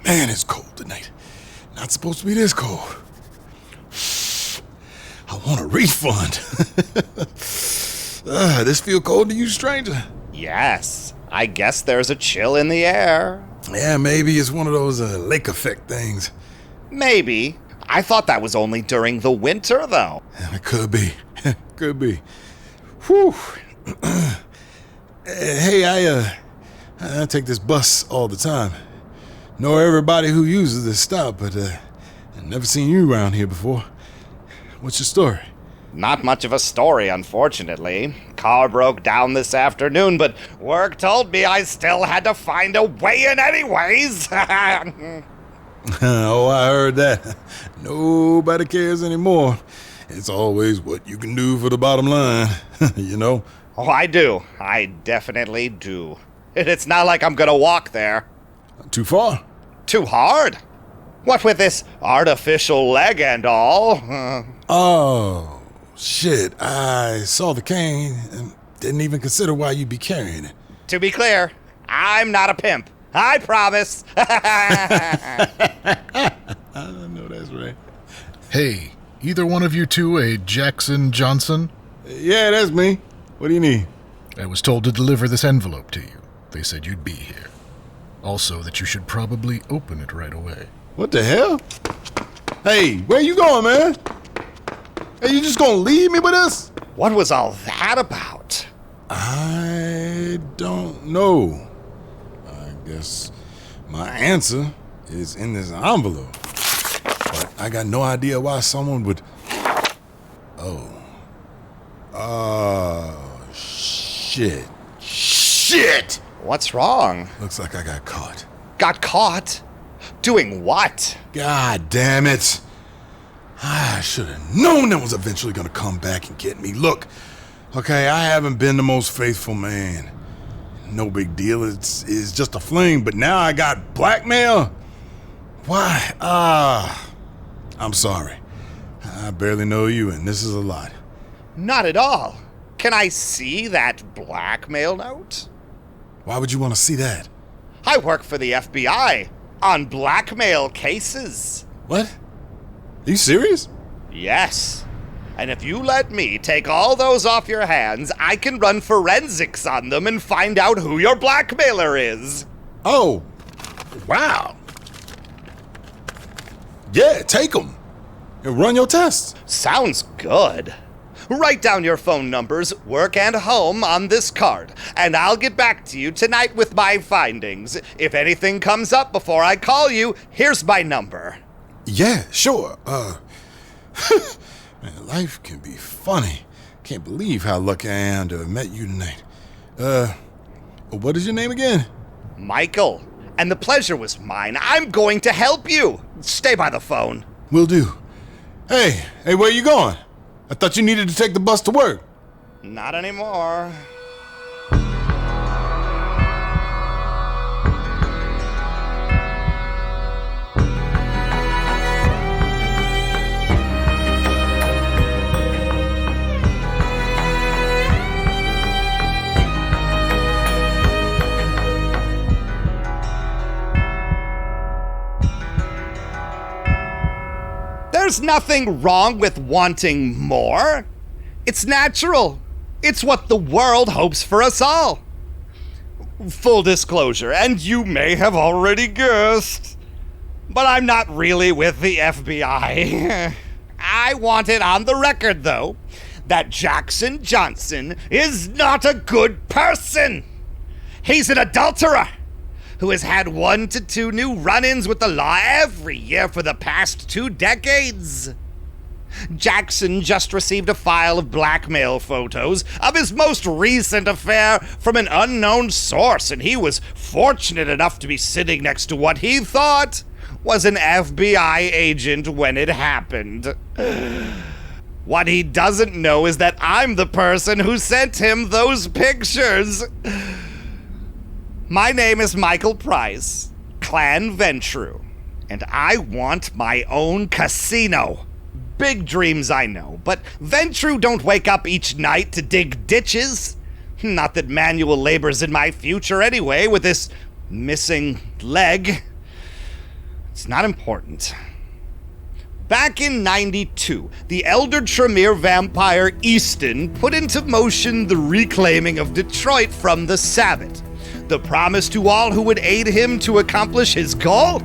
Man, it's cold tonight. Not supposed to be this cold. I want a refund. This feel cold to you, stranger? Yes, I guess there's a chill in the air. Yeah, maybe it's one of those lake effect things. Maybe. I thought that was only during the winter, though. It could be. Could be. Whew. Hey, I take this bus all the time. Know everybody who uses this stop, but I've never seen you around here before. What's your story? Not much of a story, unfortunately. Car broke down this afternoon, but work told me I still had to find a way in anyways. Oh, I heard that. Nobody cares anymore. It's always what you can do for the bottom line, you know? Oh, I do. I definitely do. It's not like I'm gonna walk there. Too far? Too hard? What with this artificial leg and all? Oh, shit. I saw the cane and didn't even consider why you'd be carrying it. To be clear, I'm not a pimp. I promise. I know that's right. Hey, either one of you two a Jackson Johnson? Yeah, that's me. What do you need? I was told to deliver this envelope to you. They said you'd be here. Also, that you should probably open it right away. What the hell? Hey, where you going, man? Hey, you just gonna leave me with this? What was all that about? I don't know. I guess my answer is in this envelope. But I got no idea why someone would... Oh, shit. Shit! What's wrong? Looks like I got caught. Got caught? Doing what? God damn it. I should have known that was eventually gonna come back and get me. Look, okay, I haven't been the most faithful man. No big deal, it's just a fling, but now I got blackmail? Why? I'm sorry. I barely know you, and this is a lot. Not at all. Can I see that blackmail note? Why would you want to see that? I work for the FBI on blackmail cases. What? Are you serious? Yes. And if you let me take all those off your hands, I can run forensics on them and find out who your blackmailer is. Oh, wow. Yeah, take them. And run your tests. Sounds good. Write down your phone numbers, work and home, on this card, and I'll get back to you tonight with my findings. If anything comes up before I call you, here's my number. Yeah, sure. Man, life can be funny. Can't believe how lucky I am to have met you tonight. What is your name again? Michael. And the pleasure was mine. I'm going to help you. Stay by the phone. Will do. Hey, where you going? I thought you needed to take the bus to work. Not anymore. There's nothing wrong with wanting more. It's natural. It's what the world hopes for us all. Full disclosure, and you may have already guessed, but I'm not really with the FBI. I want it on the record, though, that Jackson Johnson is not a good person. He's an adulterer who has had 1 to 2 new run-ins with the law every year for the past 2 decades. Jackson just received a file of blackmail photos of his most recent affair from an unknown source, and he was fortunate enough to be sitting next to what he thought was an FBI agent when it happened. What he doesn't know is that I'm the person who sent him those pictures. My name is Michael Price, Clan Ventrue, and I want my own casino. Big dreams, I know, but Ventrue don't wake up each night to dig ditches. Not that manual labor's in my future anyway, with this missing leg. It's not important. Back in 92, the elder Tremere vampire Easton put into motion the reclaiming of Detroit from the Sabbat. The promise to all who would aid him to accomplish his goal?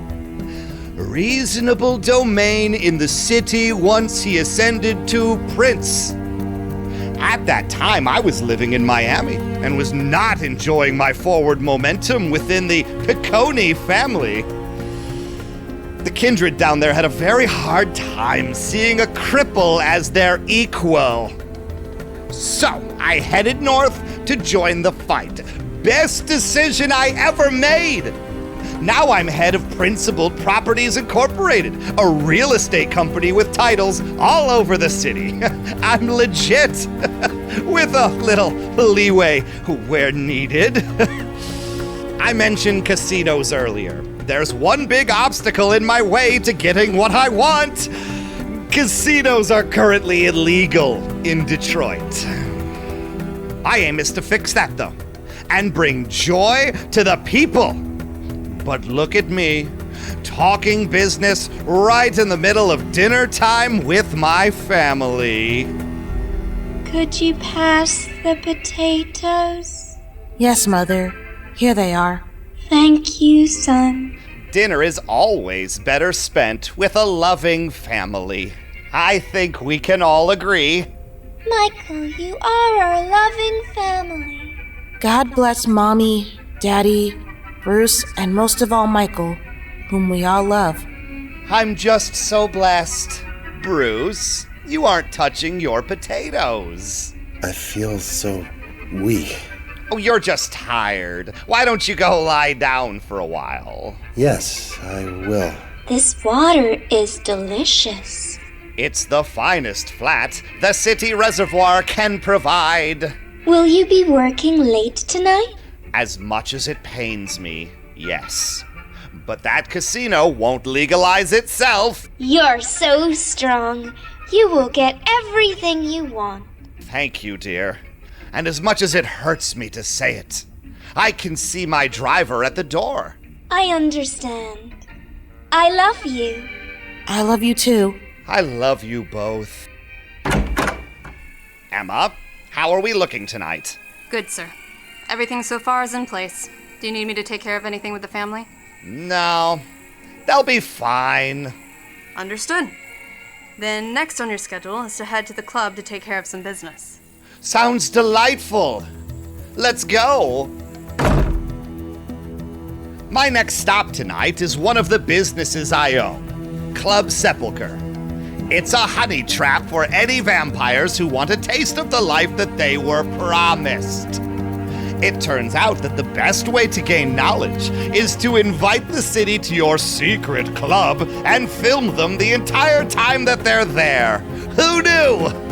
Reasonable domain in the city once he ascended to Prince. At that time, I was living in Miami and was not enjoying my forward momentum within the Piccone family. The kindred down there had a very hard time seeing a cripple as their equal. So, I headed north to join the fight. Best decision I ever made! Now I'm head of Principled Properties Incorporated, a real estate company with titles all over the city. I'm legit, with a little leeway where needed. I mentioned casinos earlier. There's one big obstacle in my way to getting what I want. Casinos are currently illegal in Detroit. My aim is to fix that, though, and bring joy to the people. But look at me, talking business right in the middle of dinner time with my family. Could you pass the potatoes? Yes, Mother. Here they are. Thank you, son. Dinner is always better spent with a loving family. I think we can all agree. Michael, you are our loving family. God bless Mommy, Daddy, Bruce, and most of all Michael, whom we all love. I'm just so blessed. Bruce, you aren't touching your potatoes. I feel so weak. Oh, you're just tired. Why don't you go lie down for a while? Yes, I will. This water is delicious. It's the finest flat the city reservoir can provide. Will you be working late tonight? As much as it pains me, yes. But that casino won't legalize itself. You're so strong. You will get everything you want. Thank you, dear. And as much as it hurts me to say it, I can see my driver at the door. I understand. I love you. I love you too. I love you both. Emma, how are we looking tonight? Good, sir. Everything so far is in place. Do you need me to take care of anything with the family? No, they'll be fine. Understood. Then next on your schedule is to head to the club to take care of some business. Sounds delightful. Let's go. My next stop tonight is one of the businesses I own, Club Sepulchre. It's a honey trap for any vampires who want a taste of the life that they were promised. It turns out that the best way to gain knowledge is to invite the city to your secret club and film them the entire time that they're there. Who knew?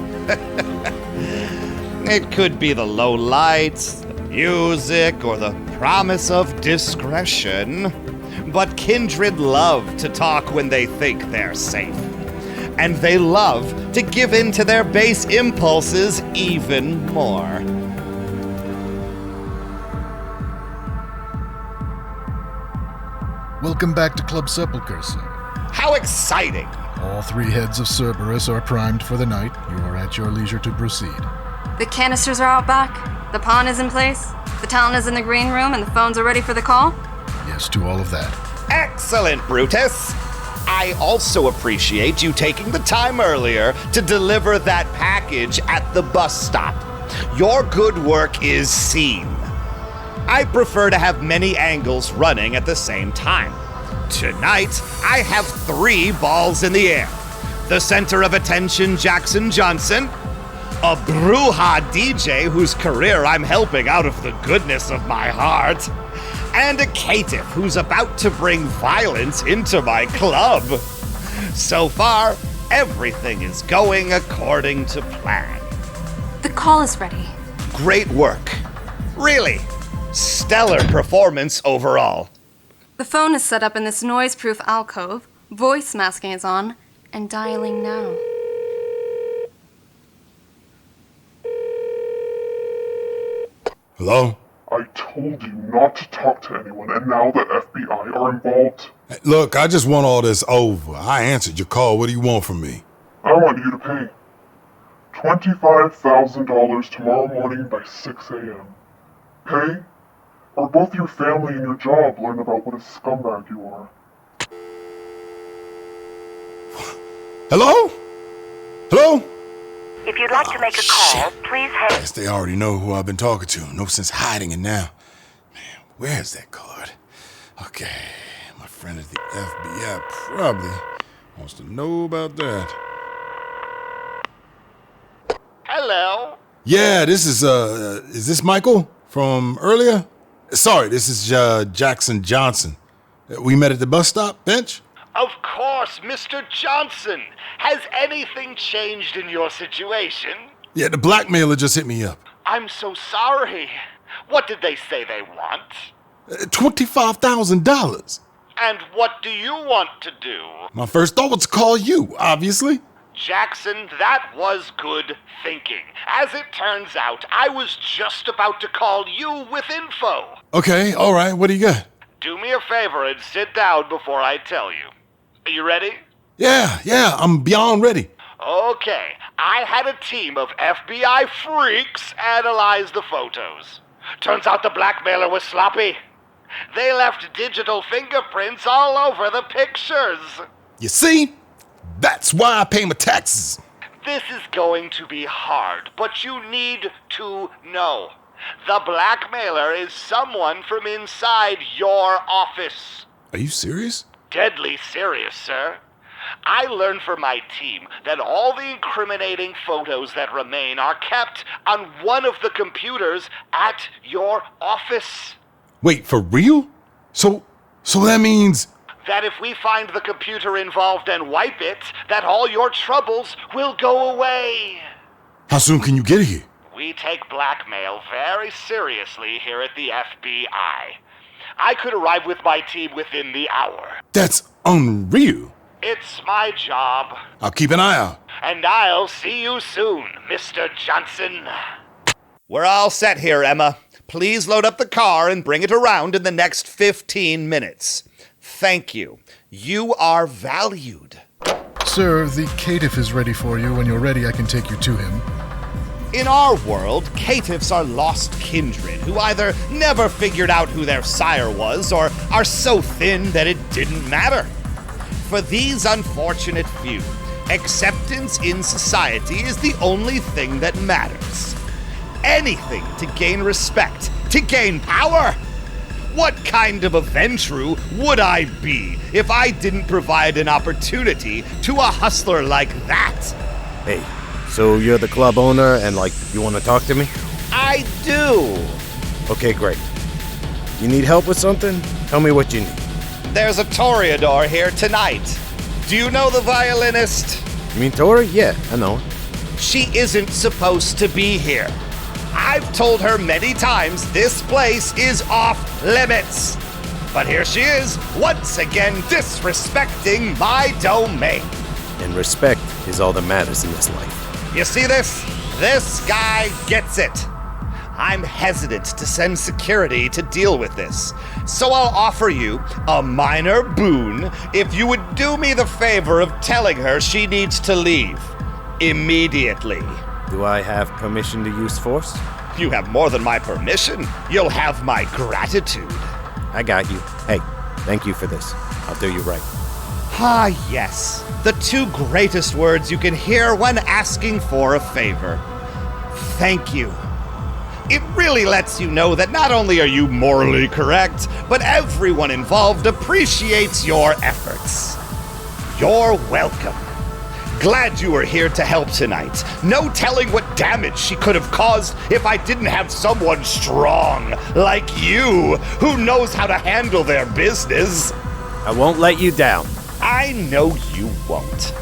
It could be the low lights, the music, or the promise of discretion. But kindred love to talk when they think they're safe. And they love to give in to their base impulses even more. Welcome back to Club Sepulchre, sir. How exciting! All three heads of Cerberus are primed for the night. You are at your leisure to proceed. The canisters are out back, the pawn is in place, the talent is in the green room, and the phones are ready for the call? Yes to all of that. Excellent, Brutus! I also appreciate you taking the time earlier to deliver that package at the bus stop. Your good work is seen. I prefer to have many angles running at the same time. Tonight, I have 3 balls in the air. The center of attention, Jackson Johnson. A Bruja DJ whose career I'm helping out of the goodness of my heart. And a caitiff who's about to bring violence into my club. So far, everything is going according to plan. The call is ready. Great work. Really, stellar performance overall. The phone is set up in this noise-proof alcove, voice masking is on, and dialing now. Hello? I told you not to talk to anyone, and now the FBI are involved. Look, I just want all this over. I answered your call. What do you want from me? I want you to pay $25,000 tomorrow morning by 6 a.m. Pay, or both your family and your job learn about what a scumbag you are. Hello? Hello? If you'd like to make a call, please hang. Guess they already know who I've been talking to. No sense hiding it now. Man, where's that card? Okay, my friend at the FBI probably wants to know about that. Hello? Yeah, this is this Michael from earlier? Sorry, this is Jackson Johnson. We met at the bus stop bench? Of course, Mr. Johnson. Has anything changed in your situation? Yeah, the blackmailer just hit me up. I'm so sorry. What did they say they want? $25,000. And what do you want to do? My first thought was to call you, obviously. Jackson, that was good thinking. As it turns out, I was just about to call you with info. Okay, all right, what do you got? Do me a favor and sit down before I tell you. Are you ready? Yeah, I'm beyond ready. Okay, I had a team of FBI freaks analyze the photos. Turns out the blackmailer was sloppy. They left digital fingerprints all over the pictures. You see? That's why I pay my taxes. This is going to be hard, but you need to know. The blackmailer is someone from inside your office. Are you serious? Deadly serious, sir. I learned from my team that all the incriminating photos that remain are kept on one of the computers at your office. Wait, for real? So that means... That if we find the computer involved and wipe it, that all your troubles will go away. How soon can you get here? We take blackmail very seriously here at the FBI. I could arrive with my team within the hour. That's unreal. It's my job. I'll keep an eye out. And I'll see you soon, Mr. Johnson. We're all set here, Emma. Please load up the car and bring it around in the next 15 minutes. Thank you. You are valued. Sir, the caitiff is ready for you. When you're ready, I can take you to him. In our world, caitiffs are lost kindred who either never figured out who their sire was or are so thin that it didn't matter. For these unfortunate few, acceptance in society is the only thing that matters. Anything to gain respect, to gain power. What kind of a Ventrue would I be if I didn't provide an opportunity to a hustler like that? Hey, so you're the club owner and, you want to talk to me? I do. Okay, great. You need help with something? Tell me what you need. There's a toreador here tonight. Do you know the violinist? You mean Tori? Yeah, I know her. She isn't supposed to be here. I've told her many times this place is off limits. But here she is, once again disrespecting my domain. And respect is all that matters in this life. You see this? This guy gets it. I'm hesitant to send security to deal with this, so I'll offer you a minor boon if you would do me the favor of telling her she needs to leave. Immediately. Do I have permission to use force? You have more than my permission. You'll have my gratitude. I got you. Hey, thank you for this. I'll do you right. Ah, yes. The two greatest words you can hear when asking for a favor. Thank you. It really lets you know that not only are you morally correct, but everyone involved appreciates your efforts. You're welcome. Glad you were here to help tonight. No telling what damage she could have caused if I didn't have someone strong like you who knows how to handle their business. I won't let you down. I know you won't.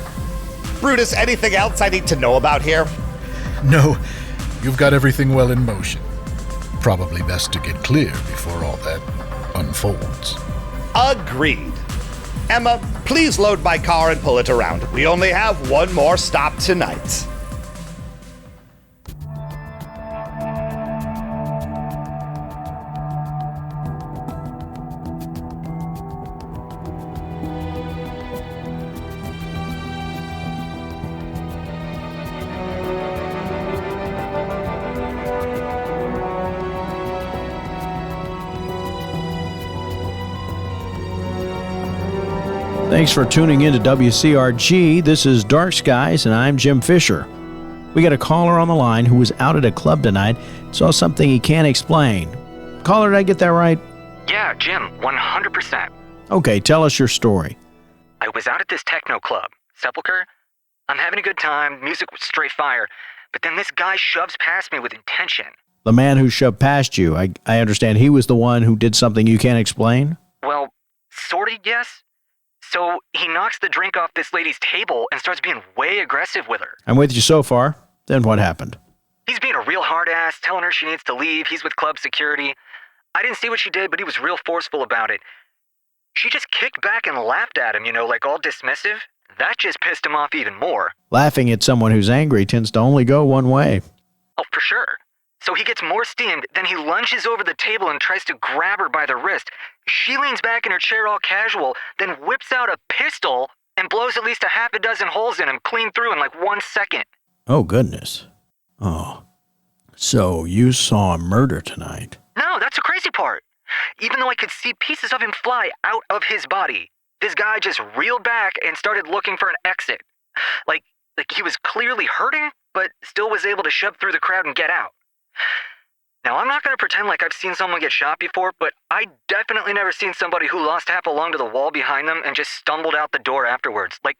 Brutus, anything else I need to know about here? No, you've got everything well in motion. Probably best to get clear before all that unfolds. Agreed. Emma, please load my car and pull it around. We only have one more stop tonight. Thanks for tuning in to WCRG. This is Dark Skies, and I'm Jim Fisher. We got a caller on the line who was out at a club tonight, saw something he can't explain. Caller, did I get that right? Yeah, Jim, 100%. Okay, tell us your story. I was out at this techno club, Sepulchre. I'm having a good time, music was straight fire, but then this guy shoves past me with intention. The man who shoved past you, I understand he was the one who did something you can't explain? Well, sorta, yes. So he knocks the drink off this lady's table and starts being way aggressive with her. I'm with you so far. Then what happened? He's being a real hard ass, telling her she needs to leave. He's with club security. I didn't see what she did, but he was real forceful about it. She just kicked back and laughed at him, like all dismissive. That just pissed him off even more. Laughing at someone who's angry tends to only go one way. Oh, for sure. So he gets more steamed, then he lunges over the table and tries to grab her by the wrist. She leans back in her chair all casual, then whips out a pistol and blows at least a half a dozen holes in him clean through in like 1 second. Oh, goodness. Oh. So you saw a murder tonight? No, that's the crazy part. Even though I could see pieces of him fly out of his body, this guy just reeled back and started looking for an exit. Like he was clearly hurting, but still was able to shove through the crowd and get out. Now, I'm not going to pretend like I've seen someone get shot before, but I definitely never seen somebody who lost half a lung to the wall behind them and just stumbled out the door afterwards. Like,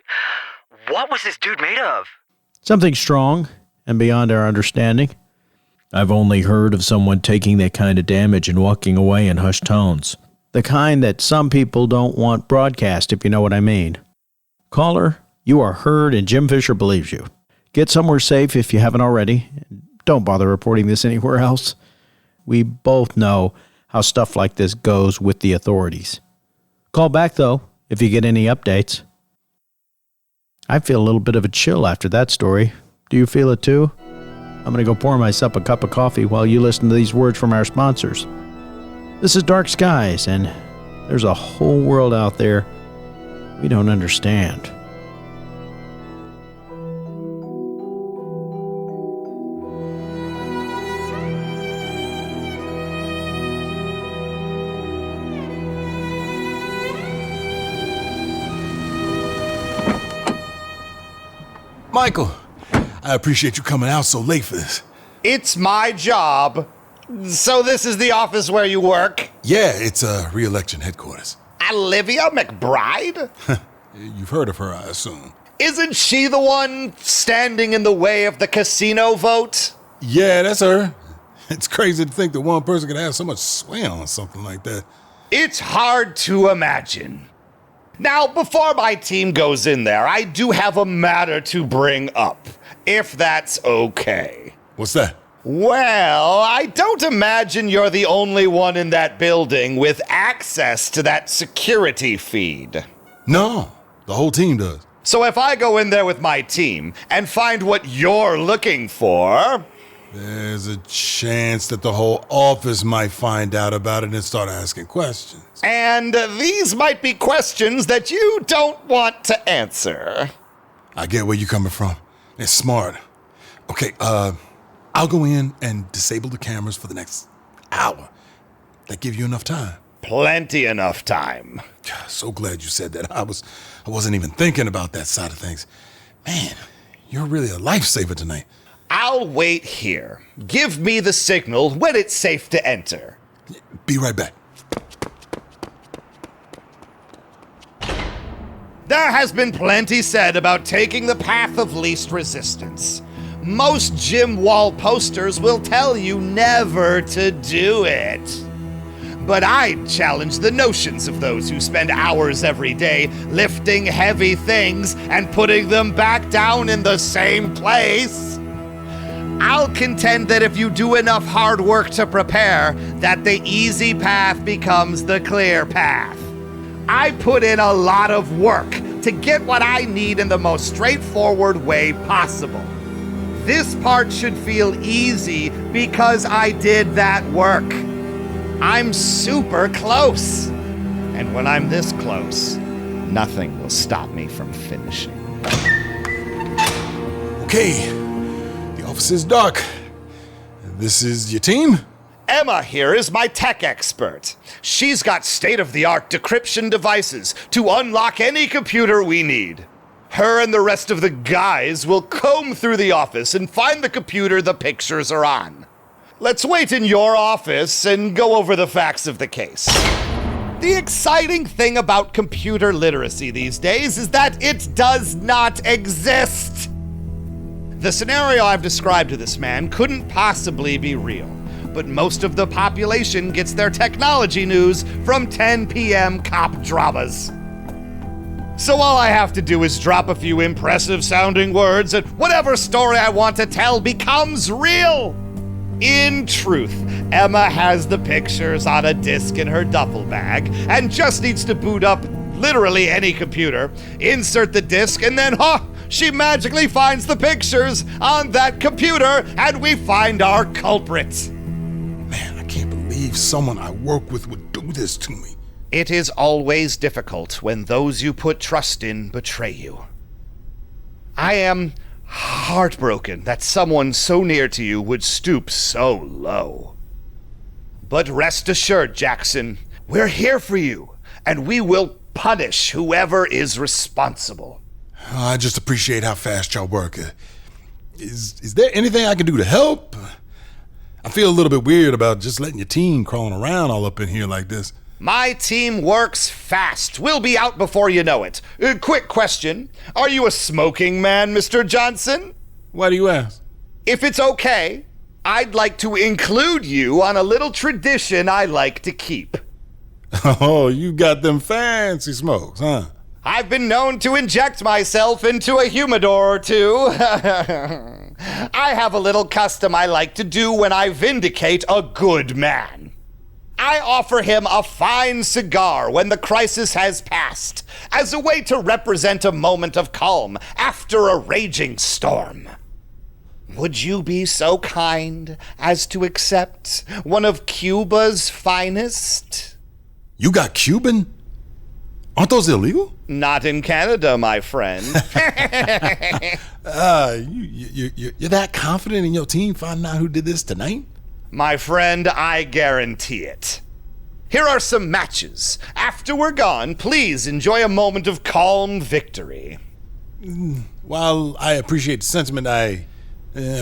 what was this dude made of? Something strong and beyond our understanding. I've only heard of someone taking that kind of damage and walking away in hushed tones. The kind that some people don't want broadcast, if you know what I mean. Caller, you are heard and Jim Fisher believes you. Get somewhere safe if you haven't already. Don't bother reporting this anywhere else. We both know how stuff like this goes with the authorities. Call back, though, if you get any updates. I feel a little bit of a chill after that story. Do you feel it too? I'm going to go pour myself a cup of coffee while you listen to these words from our sponsors. This is Dark Skies, and there's a whole world out there we don't understand. Michael, I appreciate you coming out so late for this. It's my job. So this is the office where you work? Yeah, it's re-election headquarters. Olivia McBride? You've heard of her, I assume. Isn't she the one standing in the way of the casino vote? Yeah, that's her. It's crazy to think that one person could have so much sway on something like that. It's hard to imagine. Now, before my team goes in there, I do have a matter to bring up, if that's okay. What's that? Well, I don't imagine you're the only one in that building with access to that security feed. No, the whole team does. So if I go in there with my team and find what you're looking for... There's a chance that the whole office might find out about it and start asking questions. And these might be questions that you don't want to answer. I get where you're coming from. It's smart. Okay, I'll go in and disable the cameras for the next hour. That give you enough time? Plenty enough time. So glad you said that. I wasn't even thinking about that side of things. Man, you're really a lifesaver tonight. I'll wait here. Give me the signal when it's safe to enter. Be right back. There has been plenty said about taking the path of least resistance. Most gym wall posters will tell you never to do it. But I challenge the notions of those who spend hours every day lifting heavy things and putting them back down in the same place. I'll contend that if you do enough hard work to prepare, that the easy path becomes the clear path. I put in a lot of work to get what I need in the most straightforward way possible. This part should feel easy because I did that work. I'm super close. And when I'm this close, nothing will stop me from finishing. Okay. The office is dark. This is your team? Emma here is my tech expert. She's got state-of-the-art decryption devices to unlock any computer we need. Her and the rest of the guys will comb through the office and find the computer the pictures are on. Let's wait in your office and go over the facts of the case. The exciting thing about computer literacy these days is that it does not exist. The scenario I've described to this man couldn't possibly be real, but most of the population gets their technology news from 10 p.m. cop dramas. So all I have to do is drop a few impressive sounding words and whatever story I want to tell becomes real. In truth, Emma has the pictures on a disc in her duffel bag and just needs to boot up literally any computer, insert the disc, and then, she magically finds the pictures on that computer and we find our culprit. Man, I can't believe someone I work with would do this to me. It is always difficult when those you put trust in betray you. I am heartbroken that someone so near to you would stoop so low. But rest assured, Jackson, we're here for you, and we will punish whoever is responsible. I just appreciate how fast y'all work. Is there anything I can do to help? I feel a little bit weird about just letting your team crawling around all up in here like this. My team works fast. We'll be out before you know it. Quick question. Are you a smoking man, Mr. Johnson? Why do you ask? If it's okay, I'd like to include you on a little tradition I like to keep. Oh, you got them fancy smokes, huh? I've been known to inject myself into a humidor or two. I have a little custom I like to do when I vindicate a good man. I offer him a fine cigar when the crisis has passed, as a way to represent a moment of calm after a raging storm. Would you be so kind as to accept one of Cuba's finest? You got Cuban? Aren't those illegal? Not in Canada, my friend. You're that confident in your team finding out who did this tonight? My friend, I guarantee it. Here are some matches. After we're gone, please enjoy a moment of calm victory. While I appreciate the sentiment, I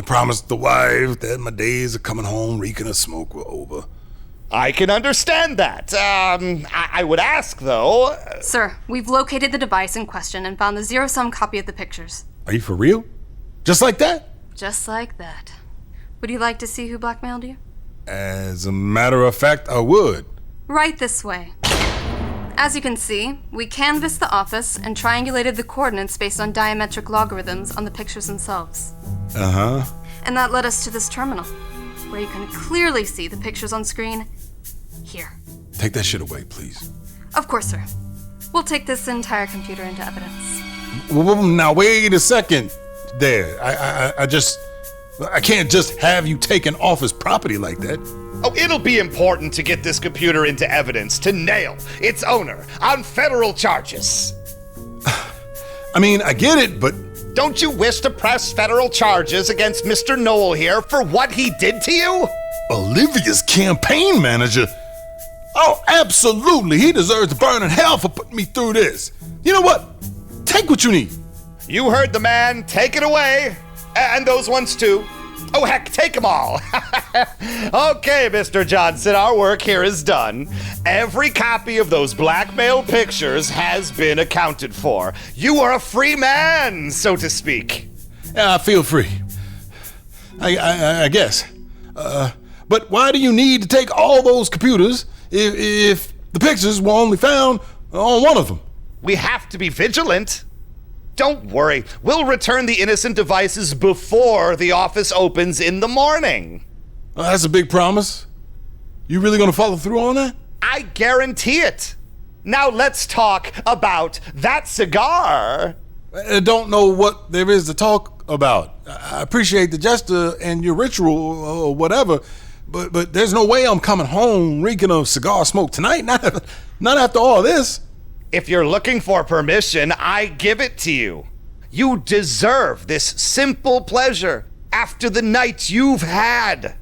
promised the wife that my days of coming home reeking of smoke were over. I can understand that. I would ask, though... Sir, we've located the device in question and found the zero-sum copy of the pictures. Are you for real? Just like that? Just like that. Would you like to see who blackmailed you? As a matter of fact, I would. Right this way. As you can see, we canvassed the office and triangulated the coordinates based on diametric logarithms on the pictures themselves. Uh-huh. And that led us to this terminal, where you can clearly see the pictures on screen here. Take that shit away, please. Of course, sir. We'll take this entire computer into evidence. Well, now, wait a second there. I can't just have you taken off his property like that. Oh, it'll be important to get this computer into evidence to nail its owner on federal charges. I mean, I get it, but... Don't you wish to press federal charges against Mr. Noel here for what he did to you? Olivia's campaign manager? Oh, absolutely. He deserves to burn in hell for putting me through this. You know what? Take what you need. You heard the man. Take it away. And those ones too. Oh, heck, take them all. Okay, Mr. Johnson, our work here is done. Every copy of those blackmail pictures has been accounted for. You are a free man, so to speak. Yeah, I feel free. I guess. But why do you need to take all those computers if the pictures were only found on one of them? We have to be vigilant. Don't worry, we'll return the innocent devices before the office opens in the morning. Well, that's a big promise. You really gonna follow through on that? I guarantee it. Now let's talk about that cigar. I don't know what there is to talk about. I appreciate the gesture and your ritual or whatever, but there's no way I'm coming home reeking of cigar smoke tonight, not after all this. If you're looking for permission, I give it to you. You deserve this simple pleasure after the night you've had.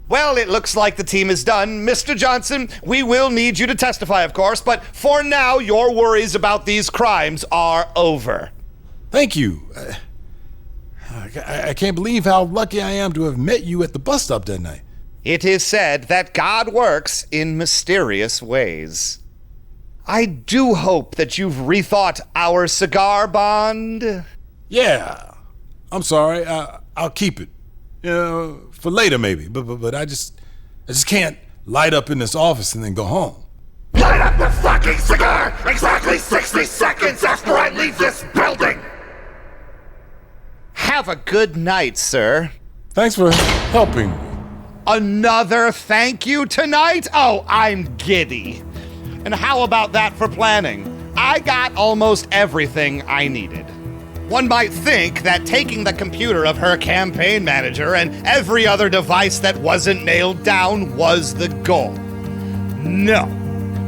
Well, it looks like the team is done. Mr. Johnson, we will need you to testify, of course, but for now, your worries about these crimes are over. Thank you. I can't believe how lucky I am to have met you at the bus stop that night. It is said that God works in mysterious ways. I do hope that you've rethought our cigar bond. Yeah, I'm sorry. I'll keep it. For later maybe. But I just can't light up in this office and then go home. Light up the fucking cigar exactly 60 seconds after I leave this building! Have a good night, sir. Thanks for helping me. Another thank you tonight? Oh, I'm giddy. And how about that for planning? I got almost everything I needed. One might think that taking the computer of her campaign manager and every other device that wasn't nailed down was the goal. No,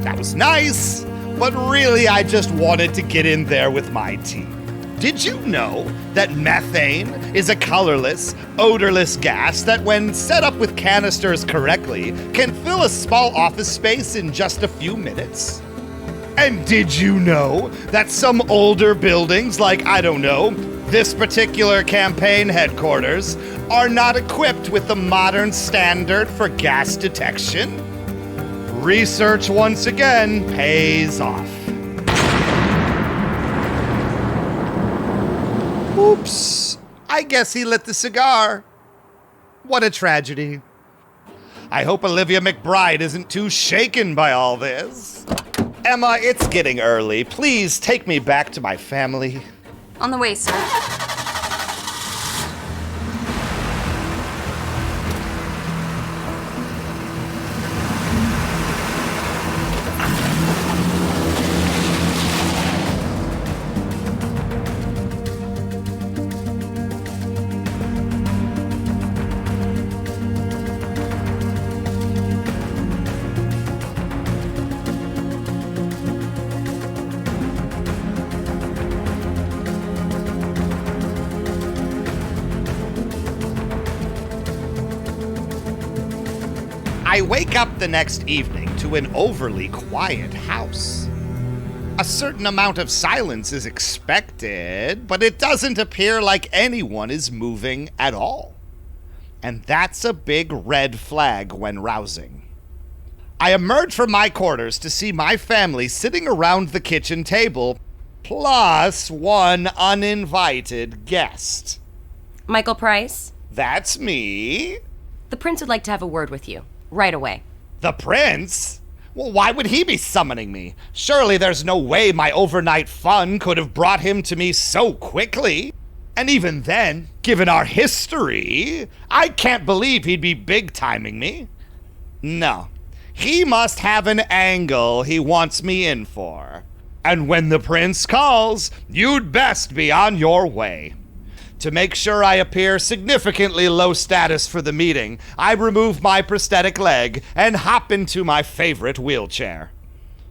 that was nice, but really I just wanted to get in there with my team. Did you know that methane is a colorless, odorless gas that when set up with canisters correctly can fill a small office space in just a few minutes? And did you know that some older buildings, like, I don't know, this particular campaign headquarters, are not equipped with the modern standard for gas detection? Research once again pays off. Oops, I guess he lit the cigar. What a tragedy. I hope Olivia McBride isn't too shaken by all this. Emma, it's getting early. Please take me back to my family. On the way, sir. I wake up the next evening to an overly quiet house. A certain amount of silence is expected, but it doesn't appear like anyone is moving at all. And that's a big red flag when rousing. I emerge from my quarters to see my family sitting around the kitchen table, plus one uninvited guest. Michael Price? That's me. The prince would like to have a word with you. Right away. The prince? Well, why would he be summoning me? Surely there's no way my overnight fun could have brought him to me so quickly. And even then, given our history, I can't believe he'd be big-timing me. No, he must have an angle he wants me in for. And when the prince calls, you'd best be on your way. To make sure I appear significantly low status for the meeting, I remove my prosthetic leg and hop into my favorite wheelchair.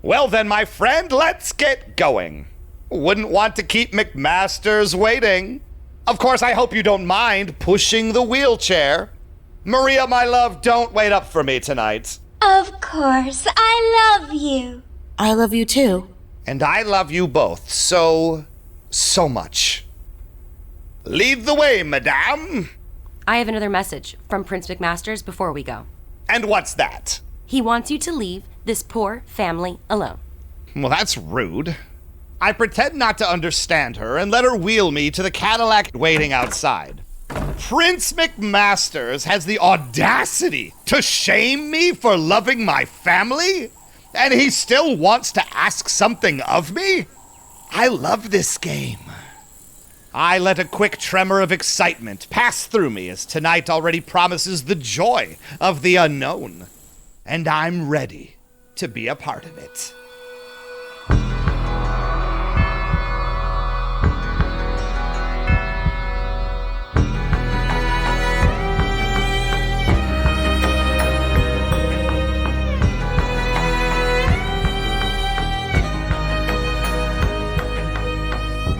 Well then, my friend, let's get going. Wouldn't want to keep McMasters waiting. Of course, I hope you don't mind pushing the wheelchair. Maria, my love, don't wait up for me tonight. Of course, I love you. I love you too. And I love you both so much. Lead the way, madame. I have another message from Prince McMasters before we go. And what's that? He wants you to leave this poor family alone. Well, that's rude. I pretend not to understand her and let her wheel me to the Cadillac waiting outside. Prince McMasters has the audacity to shame me for loving my family? And he still wants to ask something of me? I love this game. I let a quick tremor of excitement pass through me as tonight already promises the joy of the unknown. And I'm ready to be a part of it.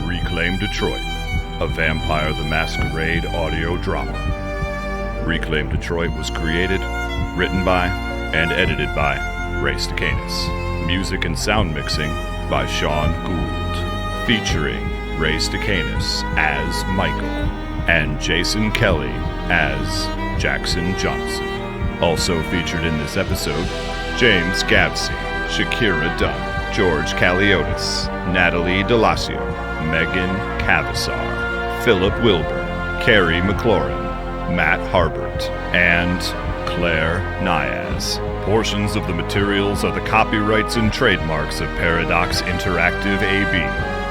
Reclaim Detroit, a Vampire the Masquerade audio drama. Reclaim Detroit was created, written by, and edited by Ray Stakenas. Music and sound mixing by Sean Gould. Featuring Ray Stakenas as Michael and Jason Kelley as Jackson Johnson. Also featured in this episode, James Gavsie, Shakyra Dunn, George Caleodis, Natalie Delasio, Meagan Cavasar, Phillip Wilburn, Carey MacLaren, Matt Harbert, and Claire Kniaz. Portions of the materials are the copyrights and trademarks of Paradox Interactive AB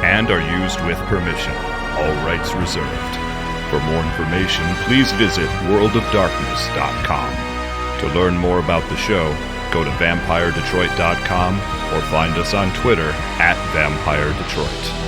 and are used with permission. All rights reserved. For more information, please visit worldofdarkness.com. To learn more about the show, go to vampiredetroit.com or find us on Twitter @VampireDetroit.